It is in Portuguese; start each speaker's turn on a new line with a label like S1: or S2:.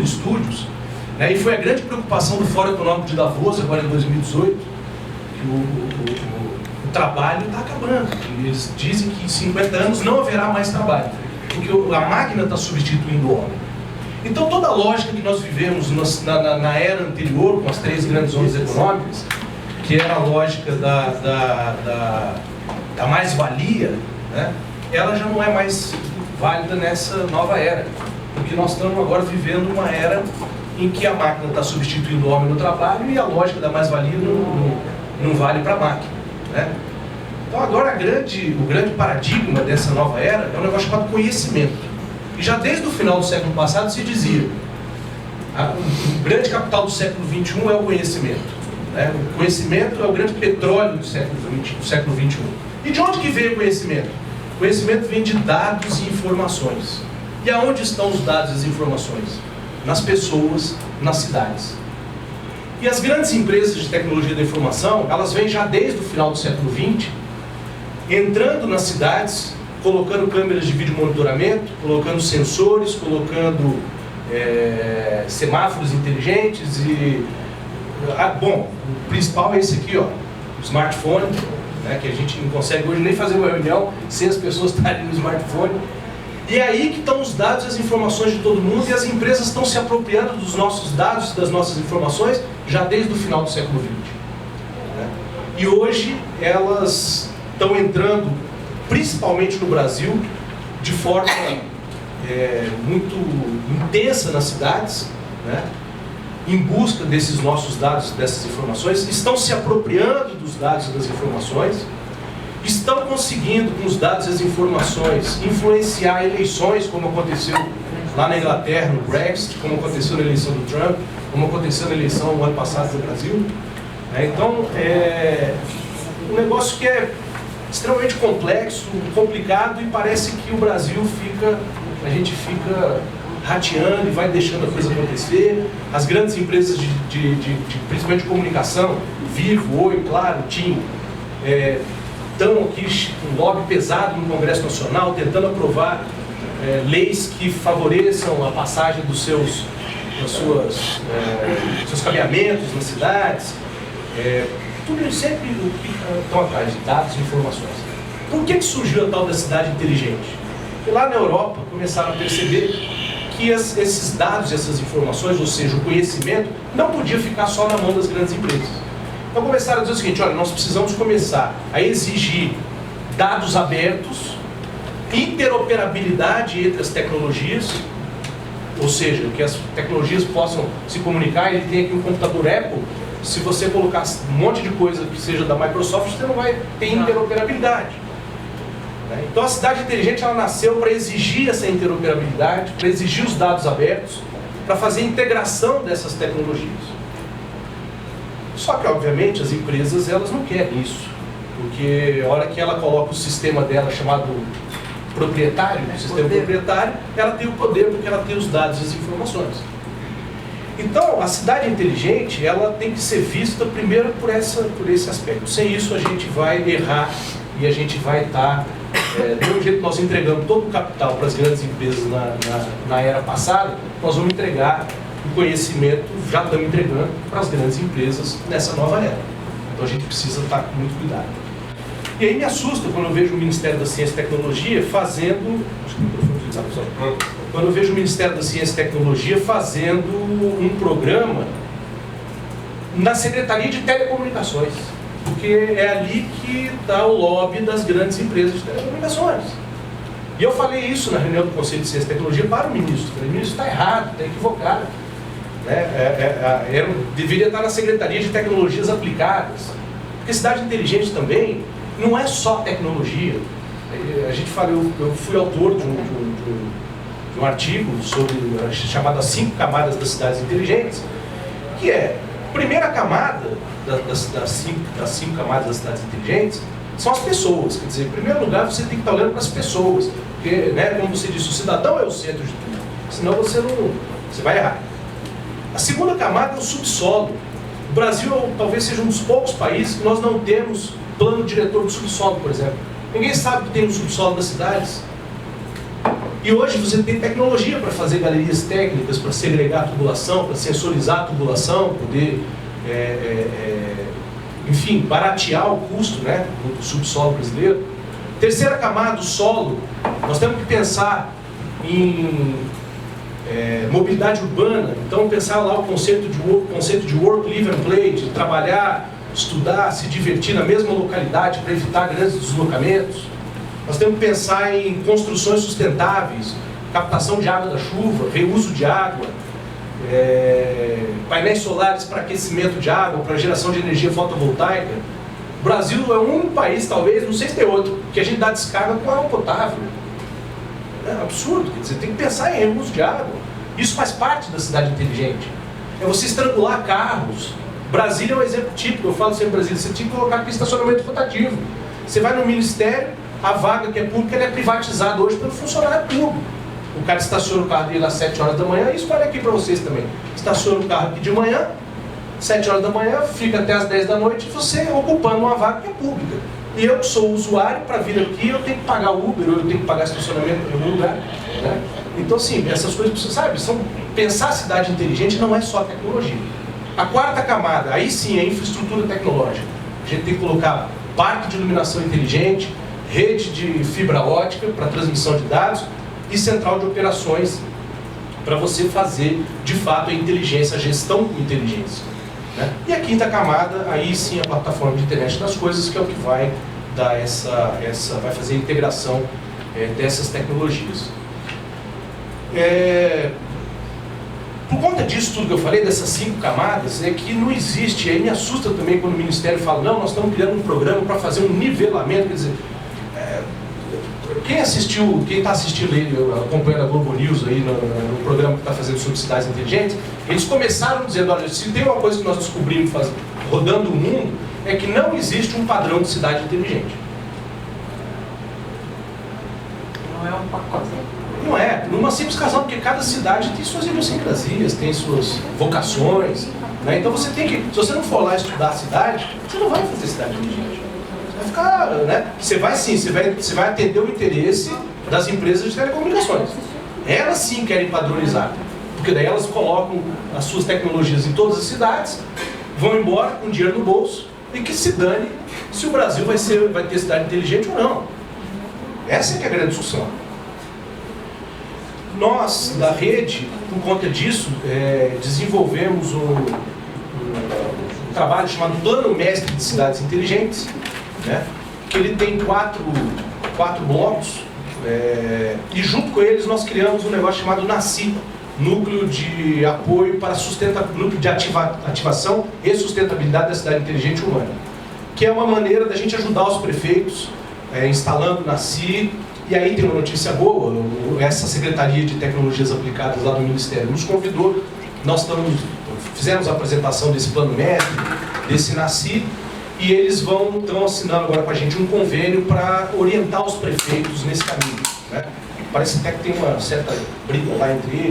S1: Future Studios, né, e foi a grande preocupação do Fórum Econômico de Davos, agora em 2018, que o trabalho está acabando. Eles dizem que em 50 anos não haverá mais trabalho, porque a máquina está substituindo o homem. Então toda a lógica que nós vivemos na era anterior, com as 3 grandes ondas econômicas, que era a lógica da mais-valia, né, ela já não é mais válida nessa nova era, porque nós estamos agora vivendo uma era em que a máquina está substituindo o homem no trabalho e a lógica da mais-valia não vale para a máquina, né? Então agora o grande paradigma dessa nova era é um negócio chamado conhecimento. E já desde o final do século passado se dizia o grande capital do século XXI é o conhecimento, né? O conhecimento é o grande petróleo do século XXI. E de onde que veio o conhecimento? O conhecimento vem de dados e informações. E aonde estão os dados e as informações? Nas pessoas, nas cidades. E as grandes empresas de tecnologia da informação, elas vêm já desde o final do século XX, entrando nas cidades, colocando câmeras de vídeo monitoramento, colocando sensores, colocando semáforos inteligentes e... bom, o principal é esse aqui, ó, o smartphone, né, que a gente não consegue hoje nem fazer uma reunião sem as pessoas estarem no smartphone. E é aí que estão os dados e as informações de todo mundo, e as empresas estão se apropriando dos nossos dados e das nossas informações já desde o final do século XX. Né? E hoje elas estão entrando, principalmente no Brasil, de forma muito intensa nas cidades, né? Em busca desses nossos dados, dessas informações, estão se apropriando dos dados e das informações, estão conseguindo, com os dados e as informações, influenciar eleições, como aconteceu lá na Inglaterra, no Brexit, como aconteceu na eleição do Trump, como aconteceu na eleição no ano passado no Brasil. Então, é um negócio que é extremamente complexo, complicado, e parece que o Brasil a gente fica rateando e vai deixando a coisa acontecer. As grandes empresas principalmente de comunicação, Vivo, Oi, Claro, TIM, estão aqui com um lobby pesado no Congresso Nacional, tentando aprovar leis que favoreçam a passagem dos seus cabeamentos nas cidades. Tudo isso sempre estão atrás de dados e informações. Por que surgiu a tal da cidade inteligente? Porque lá na Europa começaram a perceber que esses dados e essas informações, ou seja, o conhecimento, não podia ficar só na mão das grandes empresas. Então começaram a dizer o seguinte: olha, nós precisamos começar a exigir dados abertos, interoperabilidade entre as tecnologias, ou seja, que as tecnologias possam se comunicar. Ele tem aqui um computador Apple, se você colocar um monte de coisa que seja da Microsoft, você não vai ter interoperabilidade. Então a cidade inteligente, ela nasceu para exigir essa interoperabilidade, para exigir os dados abertos, para fazer a integração dessas tecnologias. Só que, obviamente, as empresas, elas não querem isso, porque a hora que ela coloca o sistema dela chamado proprietário, o sistema proprietário, ela tem o poder porque ela tem os dados e as informações. Então, a cidade inteligente, ela tem que ser vista primeiro por esse aspecto. Sem isso, a gente vai errar e a gente vai estar... do mesmo jeito que nós entregamos todo o capital para as grandes empresas na era passada, nós vamos entregar o conhecimento, já estamos entregando para as grandes empresas nessa nova era. Então a gente precisa estar com muito cuidado. E aí me assusta quando eu vejo o Ministério da Ciência e Tecnologia fazendo... Quando eu vejo o Ministério da Ciência e Tecnologia fazendo um programa na Secretaria de Telecomunicações. Porque é ali que está o lobby das grandes empresas de telecomunicações. E eu falei isso na reunião do Conselho de Ciência e Tecnologia para o ministro. Eu falei: o ministro está errado, está equivocado. Deveria estar na Secretaria de Tecnologias Aplicadas. Porque cidade inteligente também não é só tecnologia. A gente fala, eu fui autor de um artigo chamado As 5 Camadas das Cidades Inteligentes, que é a primeira camada das cinco camadas das cidades inteligentes são as pessoas. Quer dizer, em primeiro lugar, você tem que estar olhando para as pessoas, porque, como você disse, o cidadão é o centro de tudo, senão você vai errar. A segunda camada é o subsolo. O Brasil talvez seja um dos poucos países que nós não temos plano diretor do subsolo, por exemplo. Ninguém sabe que tem no subsolo das cidades. E hoje você tem tecnologia para fazer galerias técnicas, para segregar a tubulação, para sensorizar a tubulação, poder, enfim, baratear o custo, né, do subsolo brasileiro. Terceira camada, o solo. Nós temos que pensar em mobilidade urbana. Então, pensar lá o conceito de work, live and play, de trabalhar, estudar, se divertir na mesma localidade para evitar grandes deslocamentos. Nós temos que pensar em construções sustentáveis, captação de água da chuva, reuso de água, painéis solares para aquecimento de água, para geração de energia fotovoltaica. O Brasil é um país, talvez, não sei se tem outro, que a gente dá descarga com água potável. É absurdo, quer dizer, tem que pensar em reuso de água. Isso faz parte da cidade inteligente. É você estrangular carros. Brasília é um exemplo típico, eu falo sempre Brasília, você tinha que colocar aqui estacionamento rotativo. Você vai no ministério, a vaga que é pública ela é privatizada hoje pelo funcionário público. O cara estaciona o carro dele às 7 horas da manhã, e isso vale aqui para vocês também. Estaciona o carro aqui de manhã, 7 horas da manhã, fica até as 10 da noite, você ocupando uma vaga que é pública. E eu que sou usuário, para vir aqui, eu tenho que pagar Uber, ou eu tenho que pagar estacionamento em algum lugar. Né? Então, assim, essas coisas, você sabe, pensar a cidade inteligente não é só tecnologia. A quarta camada, aí sim, é infraestrutura tecnológica. A gente tem que colocar parque de iluminação inteligente, rede de fibra ótica para transmissão de dados e central de operações para você fazer, de fato, a inteligência, a gestão com inteligência. Né? E a quinta camada, aí sim, a plataforma de internet das coisas, que é o que vai dar vai fazer a integração dessas tecnologias. Por conta disso tudo que eu falei, dessas 5 camadas, é que não existe, aí me assusta também quando o Ministério fala, não, nós estamos criando um programa para fazer um nivelamento, quer dizer, quem está assistindo aí, acompanhando a Globo News aí no programa que está fazendo sobre cidades inteligentes, eles começaram dizendo, olha, se tem uma coisa que nós descobrimos rodando o mundo, é que não existe um padrão de cidade inteligente.
S2: Não é um pacote.
S1: Não é, por uma simples razão, porque cada cidade tem suas idiosincrasias, tem suas vocações, né? Então você tem que, se você não for lá estudar a cidade, você não vai fazer cidade inteligente. Você vai ficar, né? Você vai sim, você vai atender o interesse das empresas de telecomunicações. Elas sim querem padronizar, porque daí elas colocam as suas tecnologias em todas as cidades, vão embora com dinheiro no bolso e que se dane se o Brasil vai ter cidade inteligente ou não. Essa é que é a grande discussão. Nós, da rede, por conta disso, desenvolvemos um trabalho chamado Plano Mestre de Cidades Inteligentes, né? Que ele tem quatro blocos, e junto com eles nós criamos um negócio chamado NACI, Núcleo de Apoio para Núcleo de Ativação e Sustentabilidade da Cidade Inteligente Humana, que é uma maneira da gente ajudar os prefeitos instalando NACI. E aí tem uma notícia boa, essa Secretaria de Tecnologias Aplicadas lá do Ministério nos convidou, nós fizemos a apresentação desse plano mestre, desse NACI, e eles estão assinando agora com a gente um convênio para orientar os prefeitos nesse caminho. Né? Parece até que tem uma certa briga lá entre eles.